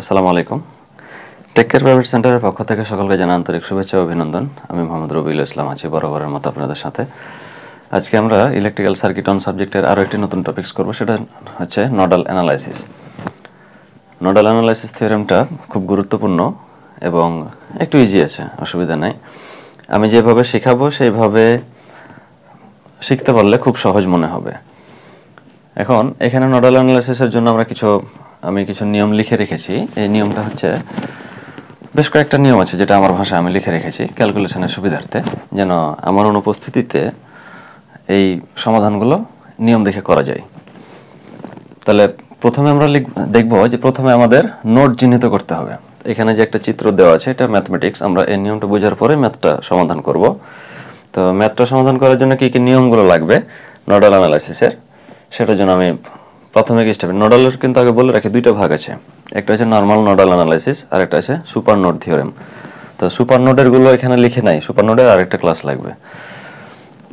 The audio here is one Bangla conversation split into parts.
আসসালামু আলাইকুম। টেক কেয়ার প্রাইভেট সেন্টারের পক্ষ থেকে সকলকে জানাই আন্তরিক শুভেচ্ছা ও অভিনন্দন। আমি মোহাম্মদ রবিউল ইসলাম আছি বরাবরের মতো আপনাদের সাথে। আজকে আমরা ইলেকট্রিক্যাল সার্কিট অন সাবজেক্টের আরও একটি নতুন টপিকস করব, সেটা হচ্ছে নোডাল অ্যানালাইসিস। নোডাল অ্যানালাইসিস থিওরেমটা খুব গুরুত্বপূর্ণ এবং একটু ইজি আছে, অসুবিধা নাই। আমি যেভাবে শেখাবো সেইভাবে শিখতে পারলে খুব সহজ মনে হবে। এখন এখানে নোডাল অ্যানালাইসিসের জন্য আমি কিছু নিয়ম লিখে রেখেছি। এই নিয়মটা হচ্ছে, বেশ কয়েকটা নিয়ম আছে যেটা আমার ভাষায় আমি লিখে রেখেছি ক্যালকুলেশনের সুবিধার্থে, যেন আমার অনুপস্থিতিতে এই সমাধানগুলো নিয়ম দেখে করা যায়। তাহলে প্রথমে আমরা দেখব যে প্রথমে আমাদের নোড চিহ্নিত করতে হবে। এখানে যে একটা চিত্র দেওয়া আছে এটা ম্যাথমেটিক্স, আমরা এই নিয়মটা বোঝার পরে ম্যাথটা সমাধান করব। তো ম্যাথটা সমাধান করার জন্য কী কী নিয়মগুলো লাগবে নোডাল অ্যানালাইসিসের, সেটার জন্য আমি প্রথমে কি স্টেপ, নোডালের কিন্তু আগে বলে রাখি দুইটা ভাগ আছে, একটা হচ্ছে নর্মাল নোডাল অ্যানালাইসিস আর একটা আছে সুপার নোড থিওরেম। তো সুপার নোডের গুলো এখানে লিখে নাই, সুপার নোডের আরেকটা ক্লাস লাগবে।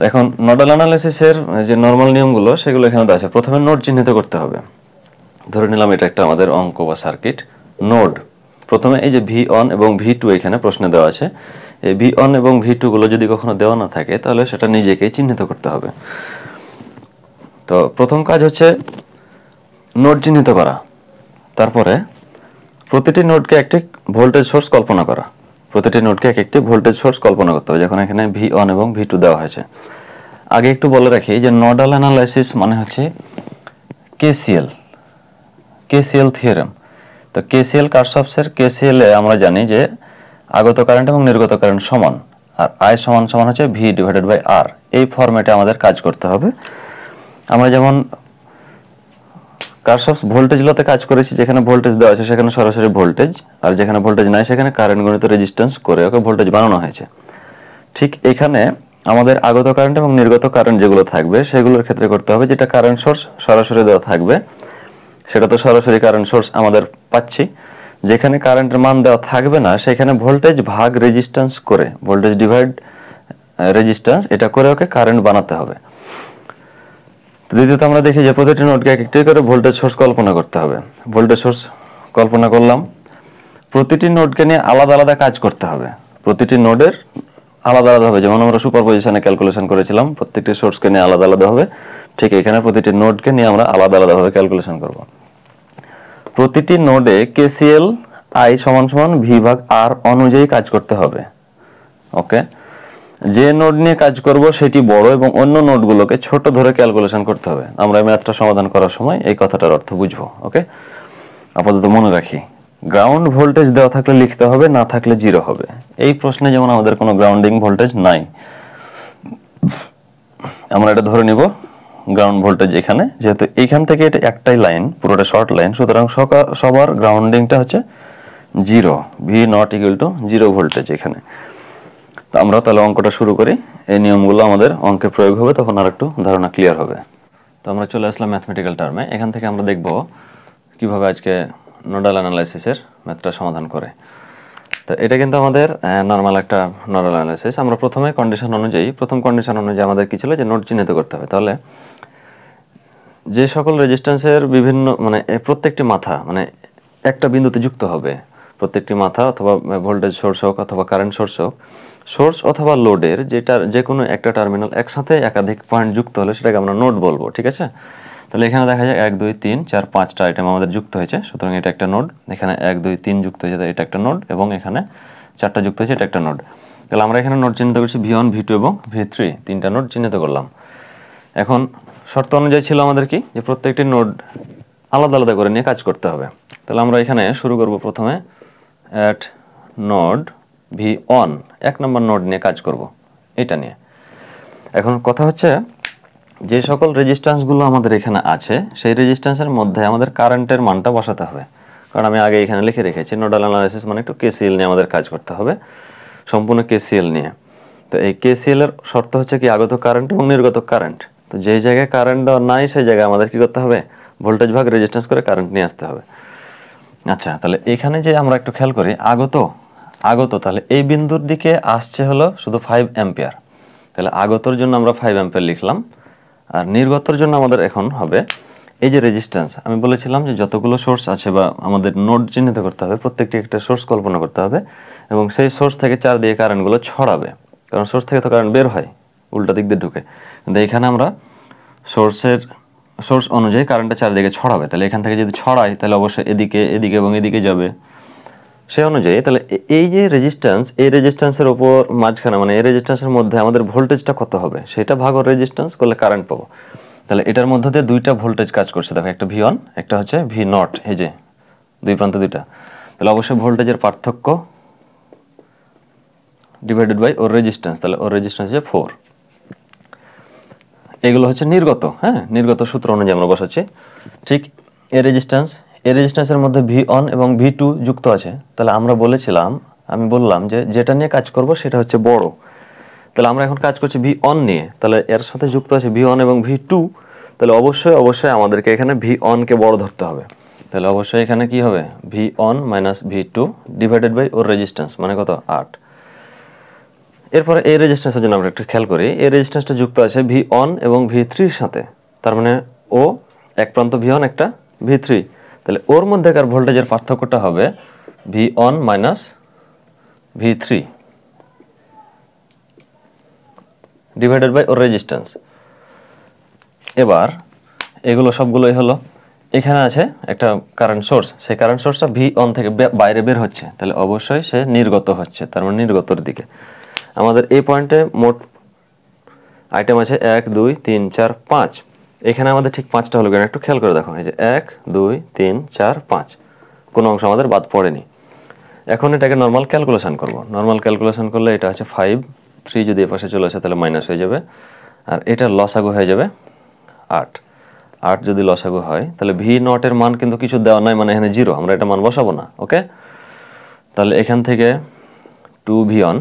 এখন নোডাল অ্যানালাইসিসের যে নর্মাল নিয়মগুলো সেগুলো এখানে দেওয়া আছে। প্রথমে নোড চিহ্নিত করতে হবে। ধরে নিলাম এটা একটা আমাদের অঙ্ক বা সার্কিট নোড। প্রথমে এই যে V1 এবং V2 এখানে প্রশ্নে দেওয়া আছে, এই V1 এবং V2 গুলো যদি কখনো দেওয়া না থাকে তাহলে সেটা নিজেকেই চিহ্নিত করতে হবে। তো প্রথম কাজ হচ্ছে নোড চিহ্নিত করা, তারপরে প্রতিটি নোডকে একটি ভোল্টেজ সোর্স কল্পনা করা। প্রতিটি নোডকে এক একটি ভোল্টেজ সোর্স কল্পনা করতে হবে, যখন এখানে V1 এবং V2 দেওয়া হয়েছে। আগে একটু বলে রাখি যে নোডাল অ্যানালাইসিস মানে হচ্ছে কেসিএল থিওরেম। তো কেসিএল কারশফের কেসিএল এ আমরা জানি যে আগত কারেন্ট এবং নির্গত কারেন্ট সমান, আর I সমান সমান হচ্ছে V/R। এই ফরম্যাটে আমাদের কাজ করতে হবে। আমরা যেমন কারশফস ভোল্টেজ লতে কাজ করেছি, যেখানে ভোল্টেজ দেওয়া আছে সেখানে সরাসরি ভোল্টেজ, আর যেখানে ভোল্টেজ নাই সেখানে কারেন্ট গণিত রেজিস্ট্যান্স করে ওকে ভোল্টেজ বানানো হয়েছে। ঠিক এখানে আমাদের আগত কারেন্ট এবং নির্গত কারেন্ট যেগুলো থাকবে সেগুলোর ক্ষেত্রে করতে হবে, যেটা কারেন্ট সোর্স সরাসরি দেওয়া থাকবে সেটা তো সরাসরি কারেন্ট সোর্স আমাদের পাচ্ছি। যেখানে কারেন্টের মান দেওয়া থাকবে না সেখানে ভোল্টেজ ভাগ রেজিস্ট্যান্স করে, ভোল্টেজ ডিভাইড রেজিস্ট্যান্স, এটা করে ওকে কারেন্ট বানাতে হবে। দ্বিতীয়ত আমরা দেখি যে প্রতিটি নোডকে এক একটি করে ভোল্টেজ সোর্স কল্পনা করতে হবে। ভোল্টেজ সোর্স কল্পনা করলাম, প্রতিটি নোডকে নিয়ে আলাদা আলাদা কাজ করতে হবে। প্রতিটি নোডের আলাদা আলাদা হবে, যেমন আমরা সুপারপজিশনে ক্যালকুলেশন করেছিলাম প্রত্যেকটি সোর্সকে নিয়ে আলাদা আলাদা হবে, ঠিক এখানে প্রতিটি নোডকে নিয়ে আমরা আলাদা আলাদাভাবে ক্যালকুলেশন করব। প্রতিটি নোডে কেসিএল I সমান সমান V/R অনুযায়ী কাজ করতে হবে। ওকে, যে নোড নিয়ে কাজ করব সেটি বড় এবং অন্য নোডগুলোকে ছোট ধরে ক্যালকুলেশন করতে হবে। আমরা ম্যাথটা সমাধান করার সময় এই কথাটার অর্থ বুঝবো। ওকে, আপাতত মনে রাখি, গ্রাউন্ড ভোল্টেজ দেওয়া থাকলে লিখতে হবে, না থাকলে জিরো হবে। এই প্রশ্নে যেমন আমাদের কোনো গ্রাউন্ডিং ভোল্টেজ নাই, আমরা এটা ধরে নিব গ্রাউন্ড ভোল্টেজ এখানে, যেহেতু এইখান থেকে এটা একটাই লাইন, পুরোটা শর্ট লাইন, সুতরাং সবার গ্রাউন্ডিংটা হচ্ছে জিরো, V0 ভোল্টেজ এখানে। তো আমরা তাহলে অঙ্কটা শুরু করি। এই নিয়মগুলো আমাদের অঙ্কে প্রয়োগ হবে, তখন আর একটু ধারণা ক্লিয়ার হবে। তো আমরা চলে আসলাম ম্যাথমেটিক্যাল টার্মে। এখান থেকে আমরা দেখব কিভাবে আজকে নোডাল অ্যানালাইসিসের ম্যাথটা সমাধান করে। তো এটা কিন্তু আমাদের নর্মাল একটা নোডাল অ্যানালাইসিস। আমরা প্রথম কন্ডিশন অনুযায়ী আমাদের কি ছিল, যে নোড চিহ্নিত করতে হবে। তাহলে যে সকল রেজিস্ট্যান্সের বিভিন্ন প্রত্যেকটি মাথা একটা বিন্দুতে যুক্ত হবে, প্রত্যেকটি মাথা অথবা ভোল্টেজ সোর্স হোক অথবা কারেন্ট সোর্স হোক, সোর্স অথবা লোডের যে কোনো একটা টার্মিনাল একসাথে একাধিক পয়েন্ট যুক্ত হলে সেটাকে আমরা নোড বলবো। ঠিক আছে, তাহলে এখানে দেখা যায় 1 2 3 4 5টা আইটেম আমাদের যুক্ত হয়েছে, সুতরাং এটা একটা নোড। এখানে 1 2 3 যুক্ত হয়েছে, এটা একটা নোড, এবং এখানে 4টা যুক্ত হয়েছে, এটা একটা নোড। তাহলে আমরা এখানে নোড চিহ্নিত করছি V1 V2 এবং V3, তিনটা নোড চিহ্নিত করলাম। এখন শর্ত অনুযায়ী ছিল আমাদের কি, যে প্রত্যেকটি নোড আলাদা আলাদা করে নিয়ে কাজ করতে হবে। তাহলে আমরা এখানে শুরু করব প্রথমে at node V1, 1 number node নিয়ে কাজ করব, এটা নিয়ে। এখন কথা হচ্ছে, যে সকল রেজিস্ট্যান্সগুলো আমাদের এখানে আছে সেই রেজিস্ট্যান্সের মধ্যে আমাদের কারেন্টের মানটা বসাতে হবে, কারণ আমি আগে এখানে লিখে রেখেছি নোডাল অ্যানালাইসিস মানে একটু কেসিএল নিয়ে আমাদের কাজ করতে হবে, সম্পূর্ণ কেসিএল নিয়ে। তো এই কেসিএল এর শর্ত হচ্ছে কি, আগত কারেন্ট এবং নির্গত কারেন্ট। তো যেই জায়গায় কারেন্ট দেওয়া নাই সেই জায়গায় আমাদের কি করতে হবে, ভোল্টেজ ভাগ রেজিস্ট্যান্স করে কারেন্ট নিয়ে আসতে হবে। আচ্ছা, তাহলে এখানে যে আমরা একটু খেয়াল করি, আগত তাহলে এই বিন্দুর দিকে আসছে হলো শুধু 5 অ্যাম্পিয়ার। তাহলে আগতর জন্য আমরা 5 অ্যাম্পিয়ার লিখলাম, আর নির্গতর জন্য আমাদের এখন হবে এই যে রেজিস্ট্যান্স আমি বলেছিলাম যে যতগুলো সোর্স আছে বা আমাদের নোড চিহ্নিত করতে হবে, প্রত্যেকটি একটা সোর্স কল্পনা করতে হবে এবং সেই সোর্স থেকে চারদিকে কারেন্টগুলো ছড়াবে, কারণ সোর্স থেকে তো কারেন্ট বের হয় উল্টা দিক দিয়ে ঢুকে, কিন্তু এখানে আমরা সোর্স অনুযায়ী কারেন্টটা চারদিকে ছড়াবে। তাহলে এখান থেকে যদি ছড়াই তাহলে অবশ্যই এদিকে এদিকে এবং এদিকে যাবে সেই অনুযায়ী। তাহলে এই যে রেজিস্ট্যান্স, এই রেজিস্ট্যান্সের ওপর মাঝখানে মানে এই রেজিস্ট্যান্সের মধ্যে আমাদের ভোল্টেজটা কত হবে সেটা ভাগ রেজিস্ট্যান্স করলে কারেন্ট পাবো। তাহলে এটার মধ্যে দিয়ে দুইটা ভোল্টেজ কাজ করছে, দেখো একটা V1 একটা হচ্ছে V0, এই যে দুই প্রান্তে দুইটা। তাহলে অবশ্যই ভোল্টেজের পার্থক্য ডিভাইডেড বাই ওর রেজিস্ট্যান্স, তাহলে ওর রেজিস্ট্যান্স হচ্ছে 4। এগুলো হচ্ছে নির্গত, হ্যাঁ নির্গত সূত্র অনুযায়ী আমরা বসাচ্ছি। ঠিক এই রেজিস্ট্যান্সের মধ্যে V1 এবং V2 যুক্ত আছে। তাহলে আমরা বলেছিলাম, আমি বললাম যে যেটা নিয়ে কাজ করব সেটা হচ্ছে বড়। তাহলে আমরা এখন কাজ করছি V1 নিয়ে, তাহলে এর সাথে যুক্ত আছে V1 এবং V2। তাহলে অবশ্যই আমাদেরকে এখানে V1 কে বড় ধরতে হবে। তাহলে অবশ্যই এখানে কি হবে V1 minus V2 divided by ওর রেজিস্ট্যান্স মানে কত 8। এরপরে এই রেজিস্ট্যান্সের জন্য আমরা একটু খেয়াল করি, এই রেজিস্ট্যান্সটা যুক্ত আছে V1 এবং V3 এর সাথে, তার মানে ও এক প্রান্ত V1 একটা V3, তাহলে ওর মধ্যেকার ভোল্টেজের পার্থক্যটা হবে V1 minus V3 divided by ওর রেজিস্ট্যান্স। এবার এগুলো সবগুলোই হলো, এখানে আছে একটা কারেন্ট সোর্স, সেই কারেন্ট সোর্সটা V1 থেকে বাইরে বের হচ্ছে, তাহলে অবশ্যই সে নির্গত হচ্ছে, তার মানে নির্গতর দিকে। আমাদের এই পয়েন্টে মোট আইটেম আছে 1 2 3 4 5, এখানে আমাদের ঠিক 5টা হলো কেন একটু খেয়াল করে দেখো, এই যে 1 2 3 4 5, কোনো অংশ আমাদের বাদ পড়েনি। এখন এটাকে নর্মাল ক্যালকুলেশন করব, নর্মাল ক্যালকুলেশন করলে এটা হচ্ছে 5, 3 যদি এ পাশে চলে আসে তাহলে মাইনাস হয়ে যাবে, আর এটা লসাগু হয়ে যাবে 8। 8 যদি লসাগু হয় তাহলে V0 এর মান কিন্তু কিছু দেওয়া নাই, মানে এখানে 0, আমরা এটা মান বসাবো না। ওকে, তাহলে এখান থেকে 2V1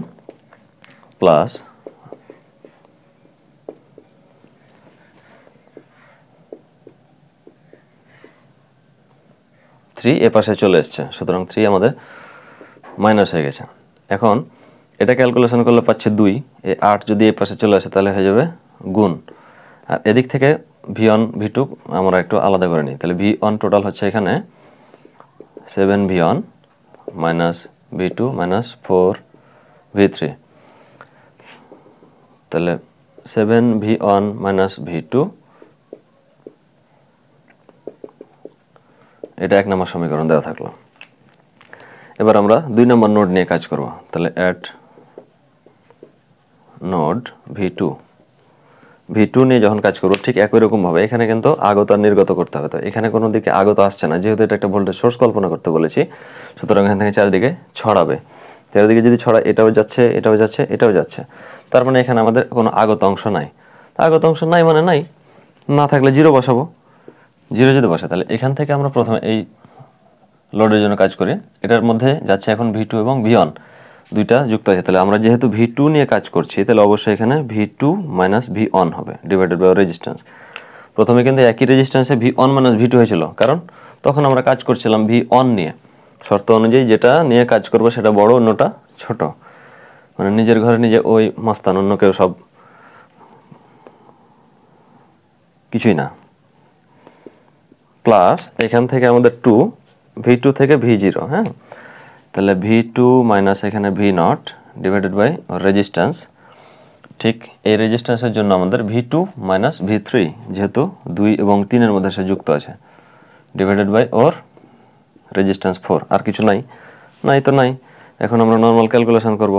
প্লাস 3 এ পাশে চলে এসছে, সুতরাং 3 আমাদের মাইনাস হয়ে গেছে। এখন এটা ক্যালকুলেশন করলে পাচ্ছি 2, এই 8 যদি এ পাশে চলে আসে তাহলে হয়ে যাবে গুণ, আর এদিক থেকে V1 V2 আমরা একটু আলাদা করে নিই। তাহলে V1 টোটাল হচ্ছে এখানে 7V1 minus V2 minus 4V3, তাহলে 7V1 মাইনাস V2, এটা 1 নম্বর সমীকরণ দেওয়া থাকলো। এবার আমরা 2 নম্বর নোড নিয়ে কাজ করব। তাহলে অ্যাট নোড V2 নিয়ে যখন কাজ করব ঠিক একই রকম ভাবে এখানে কিন্তু আগত আর নির্গত করতে হবে। তো এখানে কোনো দিকে আগত আসছে না, যেহেতু এটা একটা ভোল্টেজ সোর্স কল্পনা করতে বলেছি, সুতরাং এখান থেকে চারিদিকে ছড়াবে। চারিদিকে যদি ছড়ায় এটাও যাচ্ছে এটাও যাচ্ছে এটাও যাচ্ছে, তার মানে এখানে আমাদের কোনো আগত অংশ নাই। আগত অংশ নাই মানে নাই, না থাকলে 0 বসাবো। 0 যদি বসে তাহলে এখান থেকে আমরা প্রথমে এই লোডের জন্য কাজ করি, এটার মধ্যে যাচ্ছে এখন V2 এবং V1 দুইটা যুক্ত আছে। তাহলে আমরা যেহেতু V2 নিয়ে কাজ করছি তাহলে অবশ্যই এখানে V2 মাইনাস V1 হবে ডিভাইডেড বাই রেজিস্ট্যান্স। প্রথমে কিন্তু একই রেজিস্ট্যান্সে V1 মাইনাস V2 হয়েছিল, কারণ তখন আমরা কাজ করছিলাম V1 নিয়ে। শর্ত অনুযায়ী যেটা নিয়ে কাজ করবো সেটা বড়, অন্যটা ছোট, মানে নিজের ঘরে নিজে ওই মাস্তান, অন্য কেউ সব কিছুই না। প্লাস এখান থেকে আমাদের 2 V2 থেকে V0, হ্যাঁ, তাহলে V2 মাইনাস এখানে V0 ডিভাইডেড বাই রেজিস্ট্যান্স। ঠিক এই রেজিস্ট্যান্সের জন্য আমাদের V2 মাইনাস V3, যেহেতু 2 এবং 3 এর মধ্যে সে যুক্ত আছে, ডিভাইডেড বাই ওর রেজিস্ট্যান্স 4। আর কিছু নাই, নাই তো নাই। এখন আমরা নর্মাল ক্যালকুলেশন করব,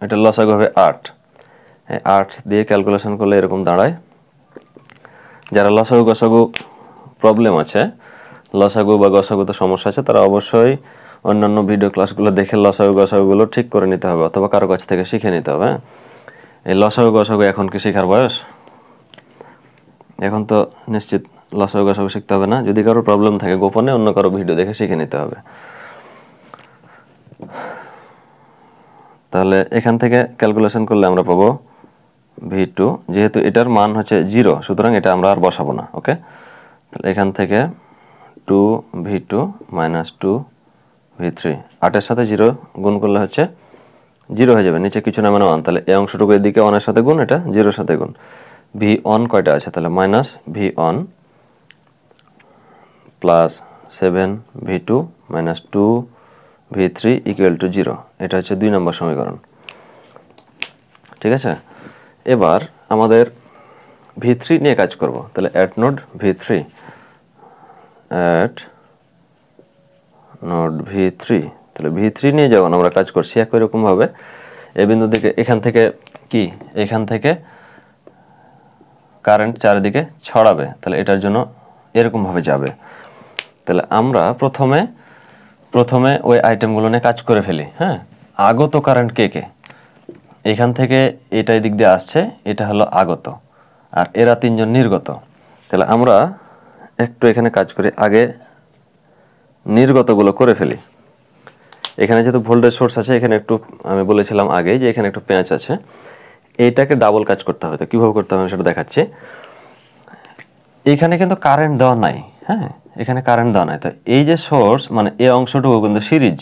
এটা লসাগু হবে 8, এই 8 দিয়ে ক্যালকুলেশন করলে এরকম দাঁড়ায়। যারা লসাগু গসাগু প্রবলেম আছে, লসাগু বা গসাগুতে সমস্যা আছে, তারা অবশ্যই অন্যান্য ভিডিও ক্লাসগুলো দেখে লসাগু গসাগুগুলো ঠিক করে নিতে হবে, অথবা কারো কাছ থেকে শিখে নিতে হবে। এই লসাগু গসাগু এখন কি শেখার বয়স? এখন তো নিশ্চিত লসাগু গসাগু শিখতে হবে না। যদি কারো প্রবলেম থাকে গোপনে অন্য কারো ভিডিও দেখে শিখে নিতে হবে। তাহলে এখান থেকে ক্যালকুলেশন করলে আমরা পাবো V2, যেহেতু এটার মান হচ্ছে 0, সুতরাং এটা আমরা আর বসাবো না। ওকে, তাহলে এখান থেকে 2V2 মাইনাস 2V3, 8-এর সাথে 0 গুণ করলে হচ্ছে 0 হয়ে যাবে, নিচে কিছু না মানে 1, তাহলে এই অংশটুকু এদিকে 1-এর সাথে গুণ, এটা 0-এর সাথে গুণ, ভি অন কয়টা আছে, তাহলে minus V on plus 7 V2 minus 2 V3 equal to 0। এটা হচ্ছে 2 নম্বর সমীকরণ। ঠিক আছে, এবার আমাদের V3 নিয়ে কাজ করব। তাহলে at node V3, at node V3, তাহলে V3 নিয়ে যখন আমরা কাজ করছি একই রকমভাবে এই বিন্দু থেকে এখান থেকে কি এখান থেকে কারেন্ট চারিদিকে ছড়াবে, তাহলে এটার জন্য এরকমভাবে যাবে। তাহলে আমরা প্রথমে ওই আইটেমগুলো নিয়ে কাজ করে ফেলি। হ্যাঁ, আগত কারেন্ট কে কে, এখান থেকে এটা এই দিক দিয়ে আসছে, এটা হলো আগত, আর এরা তিনজন নির্গত। তাহলে আমরা একটু এখানে কাজ করি, আগে নির্গতগুলো করে ফেলি। এখানে যেহেতু ভোল্টেজ সোর্স আছে, এখানে একটু আমি বলেছিলাম আগে যে এখানে একটু পেঁচ আছে, এইটাকে ডাবল কাজ করতে হবে। তো কীভাবে করতে হবে সেটা দেখাচ্ছি। এখানে কিন্তু কারেন্ট দেওয়া নাই, হ্যাঁ, এখানে কারেন্ট দেওয়া নাই। তো এই যে সোর্স মানে এই অংশটুকু কিন্তু সিরিজ,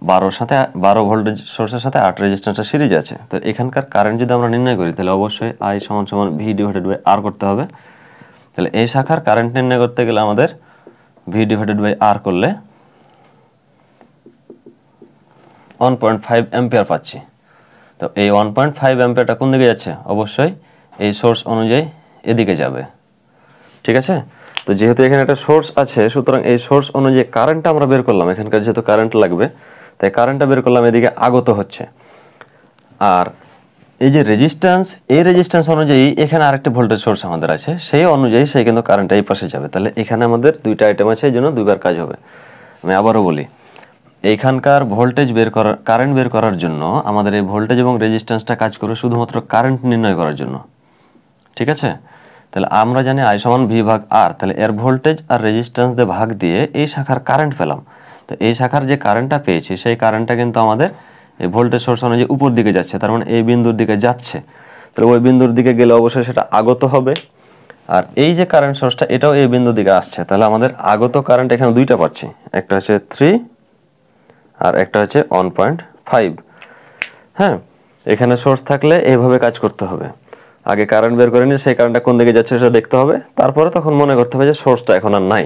12 ভোল্টেজ সোর্সের সাথে 8 রেজিস্ট্যান্সের সিরিজ আছে। তো এখানকার কারেন্ট যদি আমরা নির্ণয় করি তাহলে অবশ্যই I সমান সমান V ডিভাইডেড বাই R করতে হবে। তাহলে এই শাখার কারেন্ট নির্ণয় করতে গেলে আমাদের V ডিভাইডেড বাই R করলে 1.5 অ্যাম্পিয়ার পাচ্ছি। তো এই 1.5 অ্যাম্পিয়ারটা কোন দিকে যাচ্ছে, অবশ্যই এই সোর্স অনুযায়ী এদিকে যাবে। ঠিক আছে, তো যেহেতু এখানে একটা সোর্স আছে, সুতরাং এই সোর্স অনুযায়ী কারেন্টটা আমরা বের করলাম। এখানকার যেহেতু কারেন্ট লাগবে, তাই কারেন্টটা বের করলাম, এদিকে আগত হচ্ছে। আর এই যে রেজিস্ট্যান্স, এই রেজিস্ট্যান্স অনুযায়ী এখানে আরেকটা ভোল্টেজ সোর্স আমাদের আছে, সেই অনুযায়ী সেই কিন্তু কারেন্টটা এই পাশে যাবে। তাহলে এখানে আমাদের দুইটা আইটেম আছে, এই জন্য দুইবার কাজ হবে। আমি আবারও বলি, এইখানকার ভোল্টেজ বের করার, কারেন্ট বের করার জন্য আমাদের এই ভোল্টেজ এবং রেজিস্ট্যান্সটা কাজ করবে শুধুমাত্র কারেন্ট নির্ণয় করার জন্য। ঠিক আছে, তাহলে আমরা জানি I সমান V ভাগ R, তাহলে এর ভোল্টেজ আর রেজিস্ট্যান্স দিয়ে ভাগ দিয়ে এই শাখার কারেন্ট পেলাম। তো এই শাখার যে কারেন্টটা পেয়েছি সেই কারেন্টটা কিন্তু আমাদের এই ভোল্টেজ সোর্স অনুযায়ী উপর দিকে যাচ্ছে, তার মানে এই বিন্দুর দিকে যাচ্ছে। তাহলে ওই বিন্দুর দিকে গেলে অবশ্যই সেটা আগত হবে। আর এই যে কারেন্ট সোর্সটা, এটাও এই বিন্দুর দিকে আসছে। তাহলে আমাদের আগত কারেন্ট এখানে দুইটা পাচ্ছি, একটা হচ্ছে 3 আর একটা হচ্ছে 1.5। হ্যাঁ, এখানে সোর্স থাকলে এইভাবে কাজ করতে হবে। আগে কারেন্ট বের করে নিয়ে সেই কারেন্টটা কোন দিকে যাচ্ছে সেটা দেখতে হবে, তারপরে তখন মনে করতে হবে যে সোর্সটা এখন আর নাই,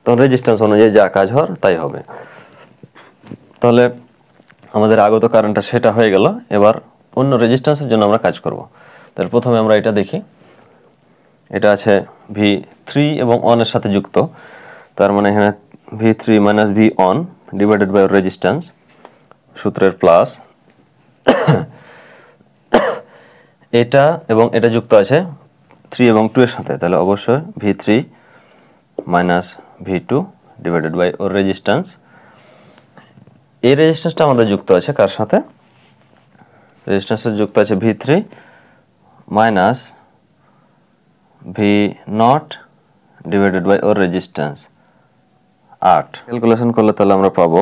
তখন রেজিস্ট্যান্স অনুযায়ী যা কাজ হওয়ার তাই হবে। তাহলে আমাদের আগত কারেন্টটা সেটা হয়ে গেল। এবার অন্য রেজিস্ট্যান্সের জন্য আমরা কাজ করব। তাহলে প্রথমে আমরা এটা দেখি, এটা আছে V3 এবং অন এর সাথে যুক্ত, তার মানে এখানে V3 minus V on divided by resistance, সূত্রের প্লাস এটা এবং এটা যুক্ত আছে 3 এবং 2 এর সাথে। তাহলে অবশ্যই V3 minus V2 divided by ওর রেজিস্ট্যান্স। এই রেজিস্ট্যান্সটা আমাদের যুক্ত আছে কার সাথে, রেজিস্ট্যান্সের যুক্ত আছে V3 minus V0 divided by ওর রেজিস্ট্যান্স 8। ক্যালকুলেশন করলে তাহলে আমরা পাবো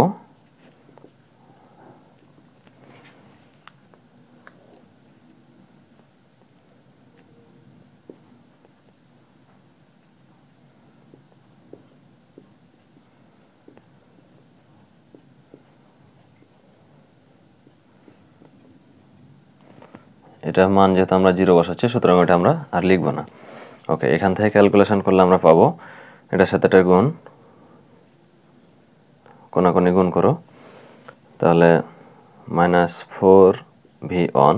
এটা মান, যেহেতু আমরা 0 বসাচ্ছি সুতরাং এটা আমরা আর লিখব না। ওকে, এখান থেকে ক্যালকুলেশন করলে আমরা পাবো, এটার সাথে এটা গুণ, কোনাকুনি গুণ করো, তাহলে মাইনাস 4 V অন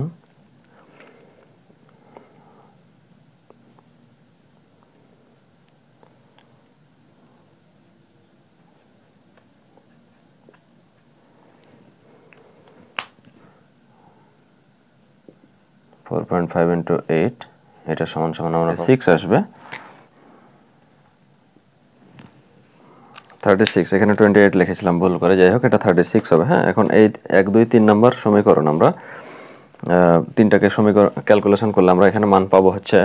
(4.5 into 8) এটা সমান সমান আমরা 6 আসবে। 36, এখানে 28 লিখেছিলাম ভুল করে, যাই হোক এটা 36 হবে। হ্যাঁ, এখন এই 1 2 3 নাম্বার সমীকরণ আমরা তিনটাকে সমীকরণ ক্যালকুলেশন করলে আমরা এখানে মান পাবো হচ্ছে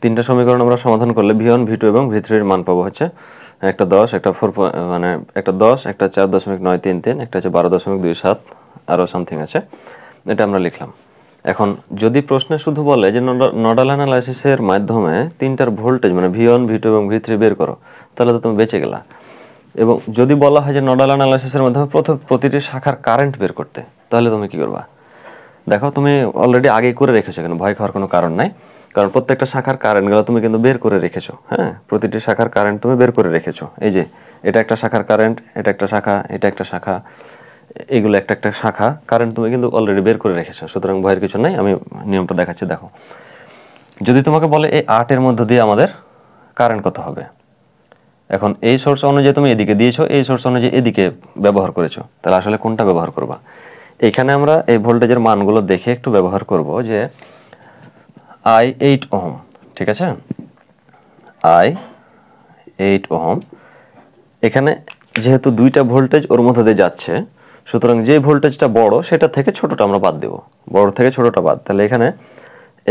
3টা সমীকরণ আমরা সমাধান করলে V1 V2 এবং V3 এর মান পাবো হচ্ছে একটা 10, একটা 4, মানে একটা 10, একটা 4.933, একটা হচ্ছে 12.27 আরও সামথিং আছে, এটা আমরা লিখলাম। এখন যদি প্রশ্নে শুধু বলে যে নোডাল অ্যানালাইসিসের মাধ্যমে তিনটার ভোল্টেজ মানে V1 V2 এবং V3 বের করো, তাহলে তো তুমি বেঁচে গেলা। এবং যদি বলা হয় যে নোডাল অ্যানালাইসিসের মাধ্যমে প্রতিটি শাখার কারেন্ট বের করতে, তাহলে তুমি কি করবা? দেখো তুমি অলরেডি আগেই করে রেখেছো, এখানে ভয় খাওয়ার কোনো কারণ নাই, কারণ প্রত্যেকটা শাখার কারেন্টগুলো তুমি কিন্তু বের করে রেখেছো। হ্যাঁ, প্রতিটি শাখার কারেন্ট তুমি বের করে রেখেছো। এই যে এটা একটা শাখার কারেন্ট, এটা একটা শাখা, এটা একটা শাখা, এগুলো একটা একটা শাখা কারেন্ট তুমি কিন্তু অলরেডি বের করে রেখেছো, সুতরাং ভয়ের কিছু নাই। আমি নিয়মটা দেখাচ্ছি, দেখো। যদি তোমাকে বলে এই 8-এর মধ্য দিয়ে আমাদের কারেন্ট কত হবে, এখন এই সোর্স অনুযায়ী তুমি এদিকে দিয়েছো, এই সোর্স অনুযায়ী এদিকে ব্যবহার করেছো, তাহলে আসলে কোনটা ব্যবহার করবা? এখানে আমরা এই ভোল্টেজের মানগুলো দেখে একটু ব্যবহার করব যে I 8 ওহম, ঠিক আছে, I 8 ওহম। এখানে যেহেতু দুইটা ভোল্টেজ ওর মধ্যে দিয়ে যাচ্ছে, সুতরাং যে ভোল্টেজটা বড় সেটা থেকে ছোটটা আমরা বাদ দেব, বড় থেকে ছোটটা বাদ। তাহলে এখানে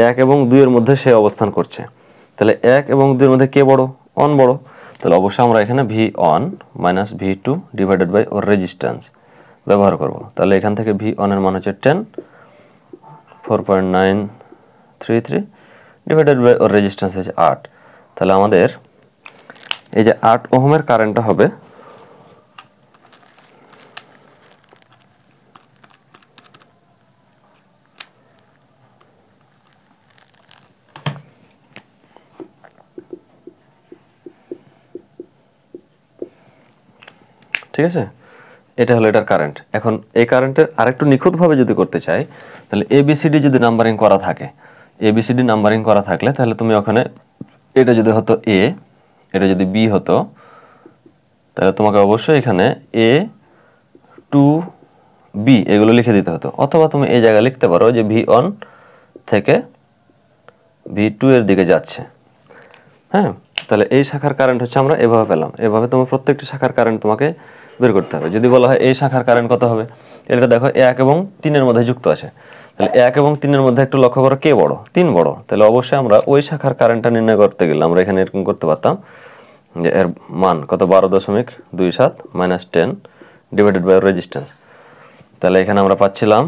1 এবং 2 এর মধ্যে সে অবস্থান করছে, তাহলে 1 এবং 2 এর মধ্যে কে বড়? অন বড়। তাহলে অবশ্যই আমরা এখানে V1 minus V2 divided by ওর রেজিস্ট্যান্স ব্যবহার করব। তাহলে এখান থেকে V1 এর মান হচ্ছে 10, 4.933 ডিভাইডেড বাই ওর রেজিস্ট্যান্স হচ্ছে 8। তাহলে আমাদের এই যে 8 ওহমের কারেন্টটা হবে ঠিক আছে, এটা হলো এটার কারেন্ট। এখন এই কারেন্টের আরেকটু নিখুঁতভাবে যদি করতে চাই, তাহলে এবিসিডি যদি নাম্বারিং করা থাকে, এবিসিডি নাম্বারিং করা থাকলে তাহলে তুমি ওখানে এটা যদি হতো এ, এটা যদি বি হতো, তাহলে তোমাকে অবশ্যই এখানে এ টু বি এগুলো লিখে দিতে হতো। অথবা তুমি এই জায়গায় লিখতে পারো যে V1 থেকে V2 এর দিকে যাচ্ছে। হ্যাঁ, তাহলে এই শাখার কারেন্ট হচ্ছে আমরা এভাবে পেলাম। এভাবে তোমার প্রত্যেকটি শাখার কারেন্ট তোমাকে বের করতে হবে। যদি বলা হয় এই শাখার কারেন্ট কত হবে, এটা দেখো 1 এবং 3 এর মধ্যে যুক্ত আছে, তাহলে 1 এবং 3 এর মধ্যে একটু লক্ষ্য করো কে বড়? 3 বড়। তাহলে অবশ্যই আমরা ওই শাখার কারেন্টটা নির্ণয় করতে গেলে আমরা এখানে এরকম করতে পারতাম যে এর মান কত, 12.27 মাইনাস 10 ডিভাইডেড বাই রেজিস্ট্যান্স। তাহলে এখানে আমরা পাচ্ছিলাম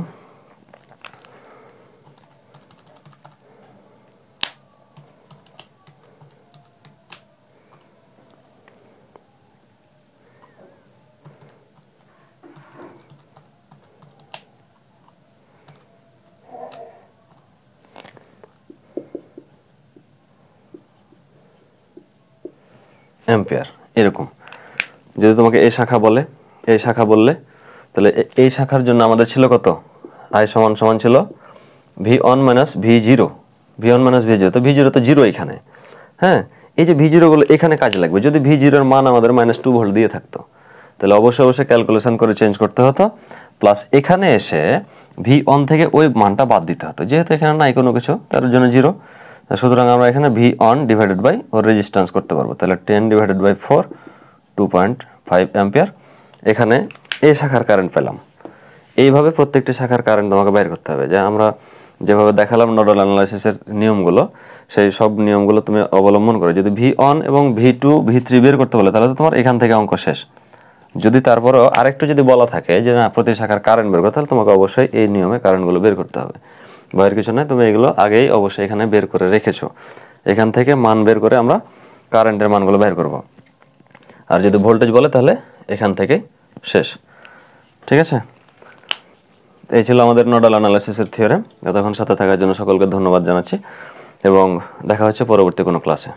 অ্যাম্পিয়ার। এরকম যদি তোমাকে এই শাখা বলে, এই শাখা বললে, তাহলে এই শাখার জন্য আমাদের ছিল কত? I সমান সমান ছিল V1 minus V0, V1 minus V0, তো V0 তো 0 এখানে। হ্যাঁ, এই যে V0 গুলো এখানে কাজে লাগবে। যদি V0 এর মান আমাদের -2 ভোল্ট দিয়ে থাকতো, তাহলে অবশ্যই অবশ্যই ক্যালকুলেশন করে চেঞ্জ করতে হতো, প্লাস এখানে এসে V1 থেকে ওই মানটা বাদ দিতে হতো। যেহেতু এখানে নাই কোনো কিছু, তার জন্য 0, সুতরাং আমরা এখানে V1 ডিভাইডেড বাই ওর রেজিস্ট্যান্স করতে পারবো। তাহলে 10 ডিভাইডেড বাই 4 2.5 অ্যাম্পিয়ার। এখানে এই শাখার কারেন্ট পেলাম। এইভাবে প্রত্যেকটি শাখার কারেন্ট আমাকে বের করতে হবে। যে আমরা যেভাবে দেখালাম নোডাল অ্যানালাইসিসের নিয়মগুলো, সেই সব নিয়মগুলো তুমি অবলম্বন করে যদি V1 এবং V2 V3 বের করতে বলে, তাহলে তো তোমার এখান থেকে অঙ্ক শেষ। যদি তারপরেও আরেকটু যদি বলা থাকে যে না প্রতি শাখার কারেন্ট বের করতে, তাহলে তোমাকে অবশ্যই এই নিয়মে কারেন্টগুলো বের করতে হবে। ভয়ের কিছু নয়, তুমি এগুলো আগেই অবশ্যই এখানে বের করে রেখেছো। এখান থেকে মান বের করে আমরা কারেন্টের মানগুলো বের করব। আর যদি ভোল্টেজ বলে তাহলে এখান থেকে শেষ। ঠিক আছে, এই ছিল আমাদের নোডাল অ্যানালাইসিসের থিওরেম। এতক্ষণ সাথে থাকার জন্য সকলকে ধন্যবাদ জানাচ্ছি এবং দেখা হচ্ছে পরবর্তী কোনো ক্লাসে।